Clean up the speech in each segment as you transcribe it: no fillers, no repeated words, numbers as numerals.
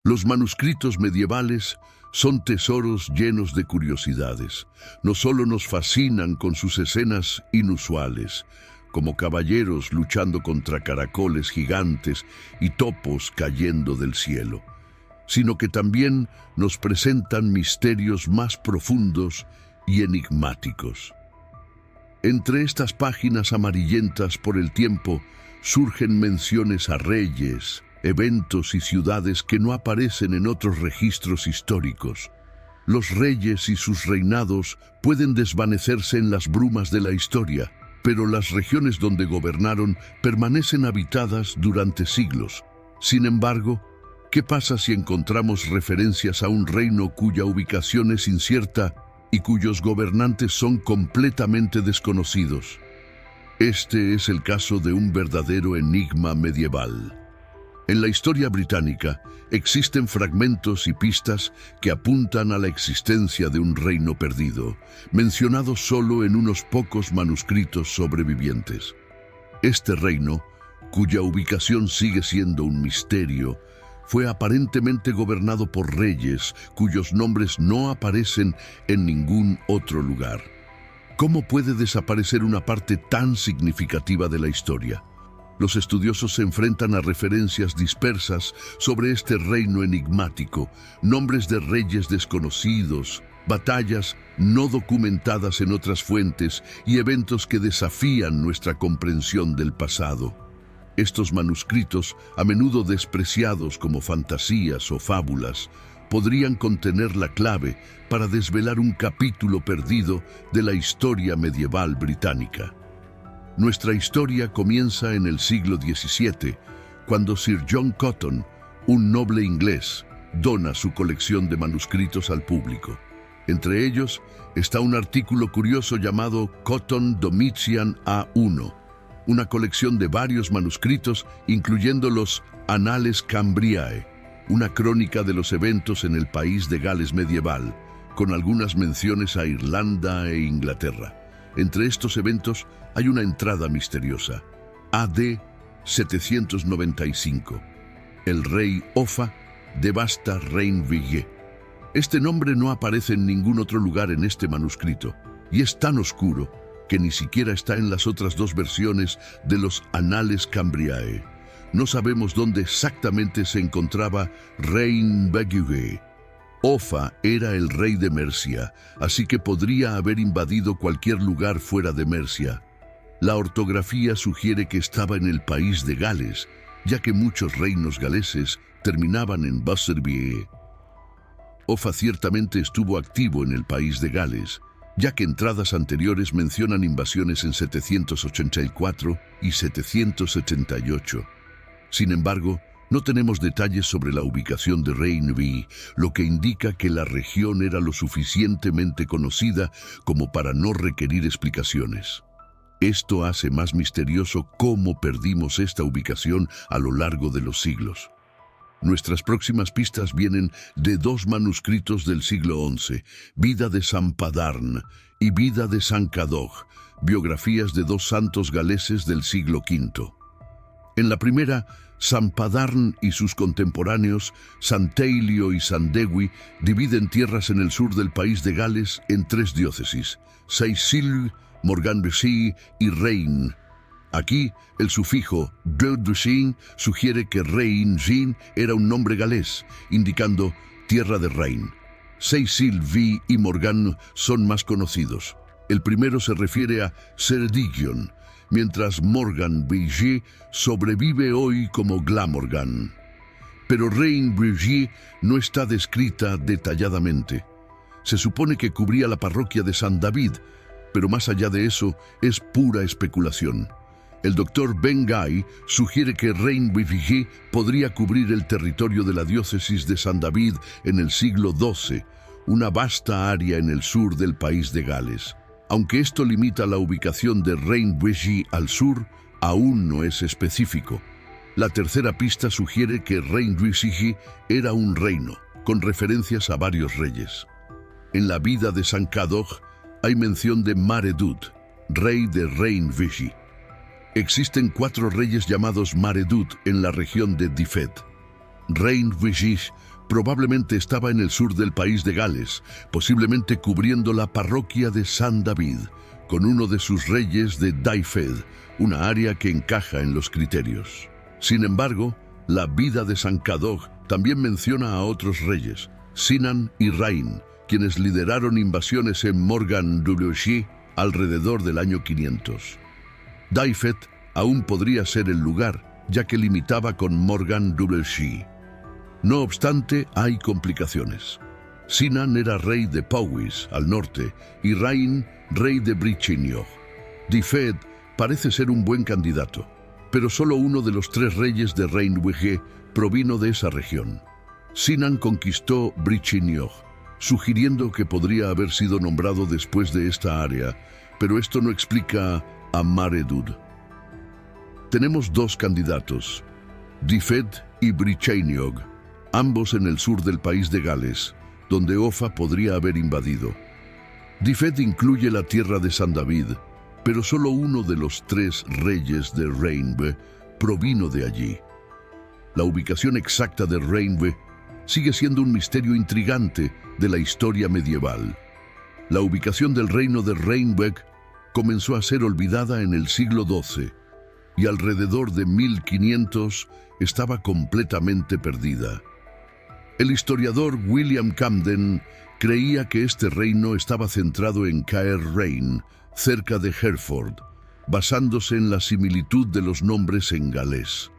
Los manuscritos medievales son tesoros llenos de curiosidades. No solo nos fascinan con sus escenas inusuales, como caballeros luchando contra caracoles gigantes y topos cayendo del cielo, sino que también nos presentan misterios más profundos y enigmáticos. Entre estas páginas amarillentas por el tiempo surgen menciones a reyes, eventos y ciudades que no aparecen en otros registros históricos. Los reyes y sus reinados pueden desvanecerse en las brumas de la historia, pero las regiones donde gobernaron permanecen habitadas durante siglos. Sin embargo, ¿qué pasa si encontramos referencias a un reino cuya ubicación es incierta y cuyos gobernantes son completamente desconocidos? Este es el caso de un verdadero enigma medieval. En la historia británica existen fragmentos y pistas que apuntan a la existencia de un reino perdido, mencionado solo en unos pocos manuscritos sobrevivientes. Este reino, cuya ubicación sigue siendo un misterio, fue aparentemente gobernado por reyes cuyos nombres no aparecen en ningún otro lugar. ¿Cómo puede desaparecer una parte tan significativa de la historia? Los estudiosos se enfrentan a referencias dispersas sobre este reino enigmático, nombres de reyes desconocidos, batallas no documentadas en otras fuentes y eventos que desafían nuestra comprensión del pasado. Estos manuscritos, a menudo despreciados como fantasías o fábulas, podrían contener la clave para desvelar un capítulo perdido de la historia medieval británica. Nuestra historia comienza en el siglo XVII, cuando Sir John Cotton, un noble inglés, dona su colección de manuscritos al público. Entre ellos está un artículo curioso llamado Cotton Domitian A1, una colección de varios manuscritos, incluyendo los Annales Cambriae, una crónica de los eventos en el país de Gales medieval, con algunas menciones a Irlanda e Inglaterra. Entre estos eventos hay una entrada misteriosa, AD 795. El rey Offa devasta Reinvilliers. Este nombre no aparece en ningún otro lugar en este manuscrito, y es tan oscuro que ni siquiera está en las otras dos versiones de los Annales Cambriae. No sabemos dónde exactamente se encontraba Reinvilliers. Offa era el rey de Mercia, así que podría haber invadido cualquier lugar fuera de Mercia. La ortografía sugiere que estaba en el país de Gales, ya que muchos reinos galeses terminaban en Basserville. Offa ciertamente estuvo activo en el país de Gales, ya que entradas anteriores mencionan invasiones en 784 y 778. Sin embargo, no tenemos detalles sobre la ubicación de Reinvilliers, lo que indica que la región era lo suficientemente conocida como para no requerir explicaciones. Esto hace más misterioso cómo perdimos esta ubicación a lo largo de los siglos. Nuestras próximas pistas vienen de dos manuscritos del siglo XI, Vida de San Padarn y Vida de San Cadog, biografías de dos santos galeses del siglo V. En la primera, San Padarn y sus contemporáneos, San Teilio y San Dewi, dividen tierras en el sur del país de Gales en tres diócesis, Seyssel, Morganbecy y Rein. Aquí, el sufijo «de» sugiere que Rein era un nombre galés, indicando tierra de Rein. Seyssel y Morgan son más conocidos. El primero se refiere a Ceredigion, mientras Morganbecy sobrevive hoy como Glamorgan. Pero Reinvilliers no está descrita detalladamente. Se supone que cubría la parroquia de San David, pero más allá de eso es pura especulación. El doctor Ben Guy sugiere que Reinvilliers podría cubrir el territorio de la diócesis de San David en el siglo XII, una vasta área en el sur del país de Gales. Aunque esto limita la ubicación de Reinvilliers al sur, aún no es específico. La tercera pista sugiere que Reinvilliers era un reino, con referencias a varios reyes. En la vida de San Cadog hay mención de Maredudd, rey de Reinvilliers. Existen 4 reyes llamados Maredudd en la región de Dyfed. Reinvilliers Probablemente estaba en el sur del país de Gales, posiblemente cubriendo la parroquia de San David, con uno de sus reyes de Dyfed, una área que encaja en los criterios. Sin embargo, la vida de San Cadog también menciona a otros reyes, Sinan y Rain, quienes lideraron invasiones en Morgan WC alrededor del año 500. Dyfed aún podría ser el lugar, ya que limitaba con Morgan WC. No obstante, hay complicaciones. Sinan era rey de Powys, al norte, y Rain, rey de Brycheiniog. Dyfed parece ser un buen candidato, pero solo uno de los 3 reyes de Rhaenwege provino de esa región. Sinan conquistó Brycheiniog, sugiriendo que podría haber sido nombrado después de esta área, pero esto no explica a Mare-Dud. Tenemos 2 candidatos, Dyfed y Brycheiniog, ambos en el sur del país de Gales, donde Offa podría haber invadido. Dyfed incluye la tierra de San David, pero solo uno de los 3 reyes de Rhaenve provino de allí. La ubicación exacta de Rhaenve sigue siendo un misterio intrigante de la historia medieval. La ubicación del reino de Rhaenweg comenzó a ser olvidada en el siglo XII y alrededor de 1500 estaba completamente perdida. El historiador William Camden creía que este reino estaba centrado en Caer Rhain, cerca de Hereford, basándose en la similitud de los nombres en galés.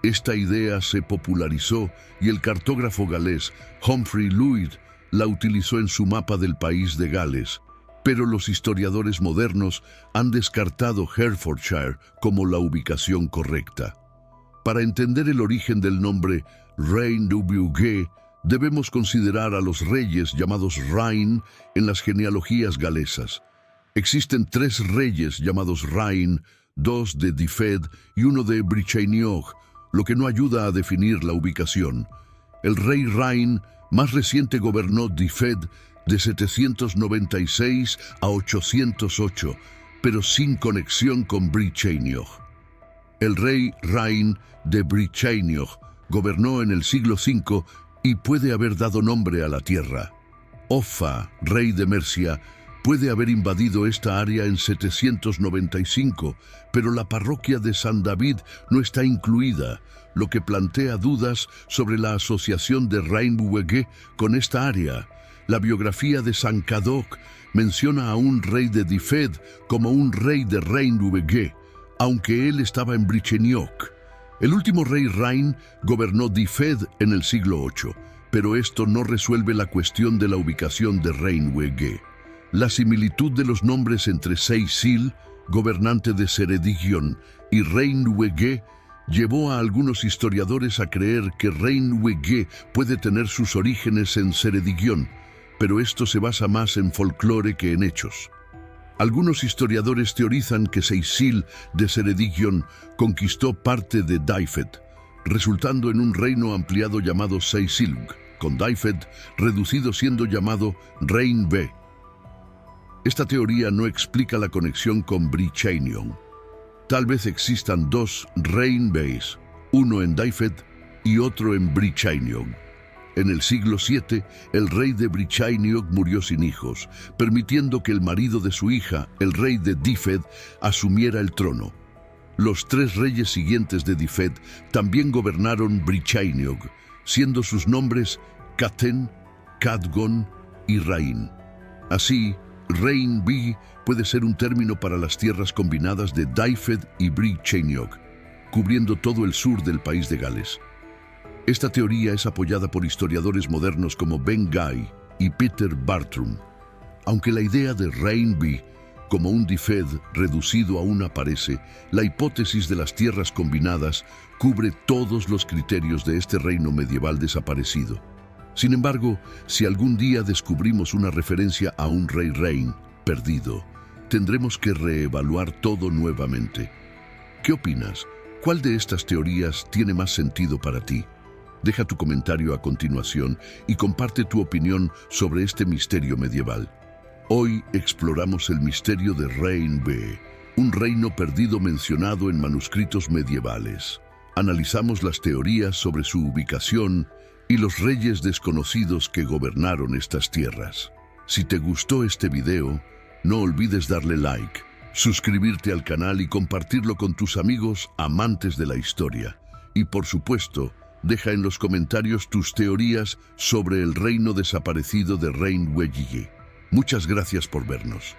Esta idea se popularizó y el cartógrafo galés Humphrey Llwyd la utilizó en su mapa del país de Gales, pero los historiadores modernos han descartado Herefordshire como la ubicación correcta. Para entender el origen del nombre Rhaenwege, debemos considerar a los reyes llamados Rain en las genealogías galesas. Existen 3 reyes llamados Rain, 2 de Dyfed y 1 de Brycheiniog, lo que no ayuda a definir la ubicación. El rey Rain más reciente gobernó Dyfed de 796 a 808, pero sin conexión con Brycheiniog. El rey Rain de Brycheiniog gobernó en el siglo V y puede haber dado nombre a la tierra. Offa, rey de Mercia, puede haber invadido esta área en 795, pero la parroquia de San David no está incluida, lo que plantea dudas sobre la asociación de Rhaenwege con esta área. La biografía de San Cadog menciona a un rey de Dyfed como un rey de Rhaenwege, aunque él estaba en Brycheiniog. El último rey Rain gobernó Dyfed en el siglo VIII, pero esto no resuelve la cuestión de la ubicación de Rhaenwege. La similitud de los nombres entre Seisil, gobernante de Ceredigion, y Rhaenwege llevó a algunos historiadores a creer que Rhaenwege puede tener sus orígenes en Ceredigion, pero esto se basa más en folclore que en hechos. Algunos historiadores teorizan que Seisil de Ceredigion conquistó parte de Dyfed, resultando en un reino ampliado llamado Seisilg, con Dyfed reducido siendo llamado Rhaenve. Esta teoría no explica la conexión con Brycheiniog. Tal vez existan 2 Rhaenveis, uno en Dyfed y otro en Brycheiniog. En el siglo VII, el rey de Brycheiniog murió sin hijos, permitiendo que el marido de su hija, el rey de Dyfed, asumiera el trono. Los 3 reyes siguientes de Dyfed también gobernaron Brycheiniog, siendo sus nombres Caten, Cadgon y Rain. Así, Rhaenvi puede ser un término para las tierras combinadas de Dyfed y Brycheiniog, cubriendo todo el sur del país de Gales. Esta teoría es apoyada por historiadores modernos como Ben Guy y Peter Bartrum. Aunque la idea de Rhaenvi como un Dyfed reducido aún aparece, la hipótesis de las tierras combinadas cubre todos los criterios de este reino medieval desaparecido. Sin embargo, si algún día descubrimos una referencia a un rey Rain perdido, tendremos que reevaluar todo nuevamente. ¿Qué opinas? ¿Cuál de estas teorías tiene más sentido para ti? Deja tu comentario a continuación y comparte tu opinión sobre este misterio medieval. Hoy exploramos el misterio de Rhaenve, un reino perdido mencionado en manuscritos medievales. Analizamos las teorías sobre su ubicación y los reyes desconocidos que gobernaron estas tierras. Si te gustó este video, no olvides darle like, suscribirte al canal y compartirlo con tus amigos amantes de la historia. Y por supuesto, deja en los comentarios tus teorías sobre el reino desaparecido de Rein Wenjige. Muchas gracias por vernos.